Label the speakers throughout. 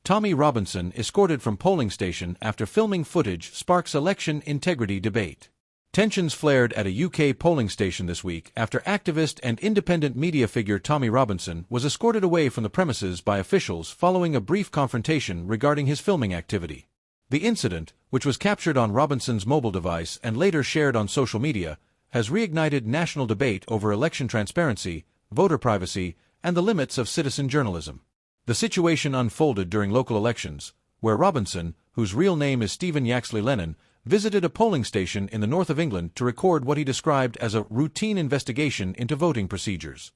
Speaker 1: Tommy Robinson escorted from polling station after filming footage sparks election integrity debate. Tensions flared at a UK polling station this week after activist and independent media figure Tommy Robinson was escorted away from the premises by officials following a brief confrontation regarding his filming activity. The incident, which was captured on Robinson's mobile device and later shared on social media, has reignited national debate over election transparency, voter privacy, and the limits of citizen journalism. The situation unfolded during local elections, where Robinson, whose real name is Stephen Yaxley Lennon, visited a polling station in the north of England to record what he described as a routine investigation into voting procedures.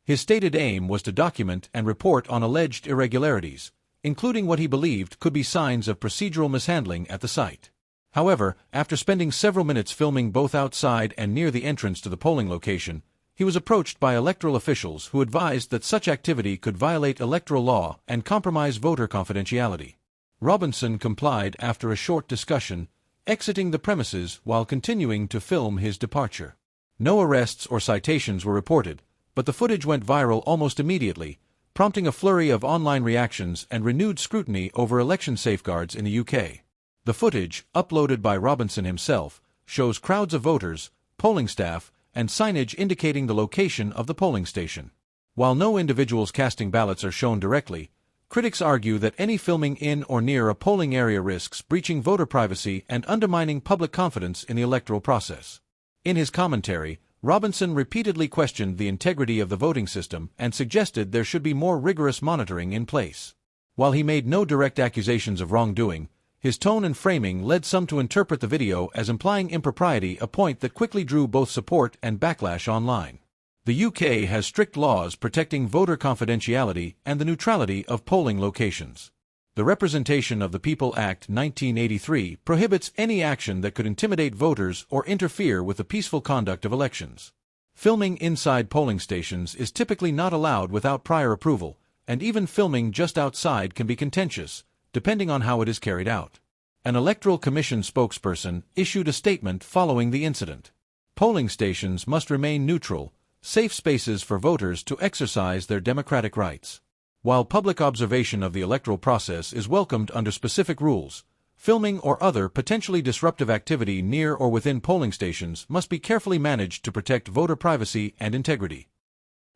Speaker 1: His stated aim was to document and report on alleged irregularities, including what he believed could be signs of procedural mishandling at the site. However, after spending several minutes filming both outside and near the entrance to the polling location, he was approached by electoral officials who advised that such activity could violate electoral law and compromise voter confidentiality. Robinson complied after a short discussion, exiting the premises while continuing to film his departure. No arrests or citations were reported, but the footage went viral almost immediately, prompting a flurry of online reactions and renewed scrutiny over election safeguards in the UK. The footage, uploaded by Robinson himself, shows crowds of voters, polling staff, and signage indicating the location of the polling station. While no individuals casting ballots are shown directly, critics argue that any filming in or near a polling area risks breaching voter privacy and undermining public confidence in the electoral process. In his commentary, Robinson repeatedly questioned the integrity of the voting system and suggested there should be more rigorous monitoring in place. While he made no direct accusations of wrongdoing, his tone and framing led some to interpret the video as implying impropriety, a point that quickly drew both support and backlash online. The UK has strict laws protecting voter confidentiality and the neutrality of polling locations. The Representation of the People Act 1983 prohibits any action that could intimidate voters or interfere with the peaceful conduct of elections. Filming inside polling stations is typically not allowed without prior approval, and even filming just outside can be contentious, depending on how it is carried out. An Electoral Commission spokesperson issued a statement following the incident. Polling stations must remain neutral, safe spaces for voters to exercise their democratic rights. While public observation of the electoral process is welcomed under specific rules, filming or other potentially disruptive activity near or within polling stations must be carefully managed to protect voter privacy and integrity.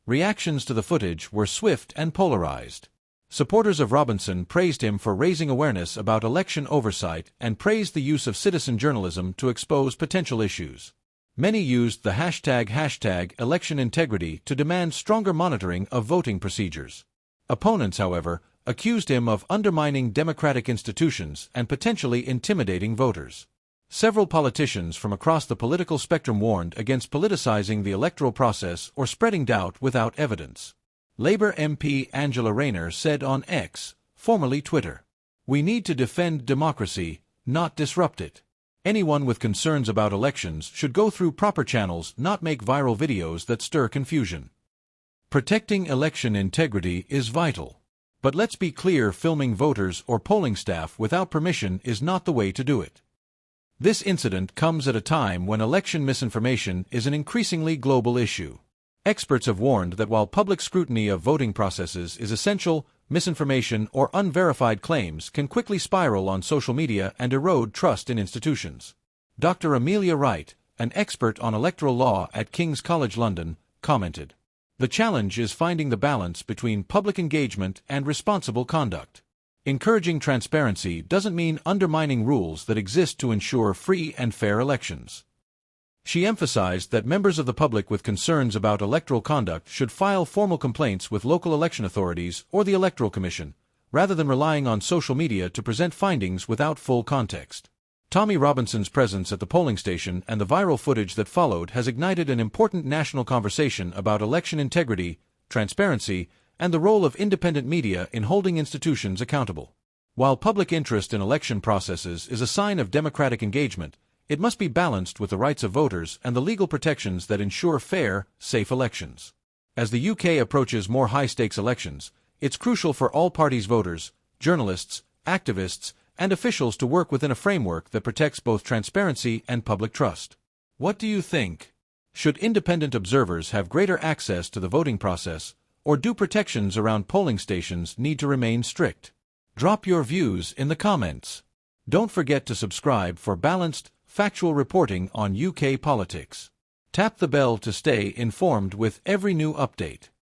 Speaker 1: Reactions to the footage were swift and polarized. Supporters of Robinson praised him for raising awareness about election oversight and praised the use of citizen journalism to expose potential issues. Many used the hashtag election integrity to demand stronger monitoring of voting procedures. Opponents, however, accused him of undermining democratic institutions and potentially intimidating voters. Several politicians from across the political spectrum warned against politicizing the electoral process or spreading doubt without evidence. Labour MP Angela Rayner said on X, formerly Twitter, "We need to defend democracy, not disrupt it. Anyone with concerns about elections should go through proper channels, not make viral videos that stir confusion." Protecting election integrity is vital. But let's be clear, filming voters or polling staff without permission is not the way to do it. This incident comes at a time when election misinformation is an increasingly global issue. Experts have warned that while public scrutiny of voting processes is essential, misinformation or unverified claims can quickly spiral on social media and erode trust in institutions. Dr. Amelia Wright, an expert on electoral law at King's College London, commented, "The challenge is finding the balance between public engagement and responsible conduct. Encouraging transparency doesn't mean undermining rules that exist to ensure free and fair elections." She emphasized that members of the public with concerns about electoral conduct should file formal complaints with local election authorities or the Electoral Commission, rather than relying on social media to present findings without full context. Tommy Robinson's presence at the polling station and the viral footage that followed has ignited an important national conversation about election integrity, transparency, and the role of independent media in holding institutions accountable. While public interest in election processes is a sign of democratic engagement, it must be balanced with the rights of voters and the legal protections that ensure fair, safe elections. As the UK approaches more high-stakes elections, it's crucial for all parties, voters, journalists, activists, and officials to work within a framework that protects both transparency and public trust. What do you think? Should independent observers have greater access to the voting process, or do protections around polling stations need to remain strict? Drop your views in the comments. Don't forget to subscribe for balanced, factual reporting on UK politics. Tap the bell to stay informed with every new update.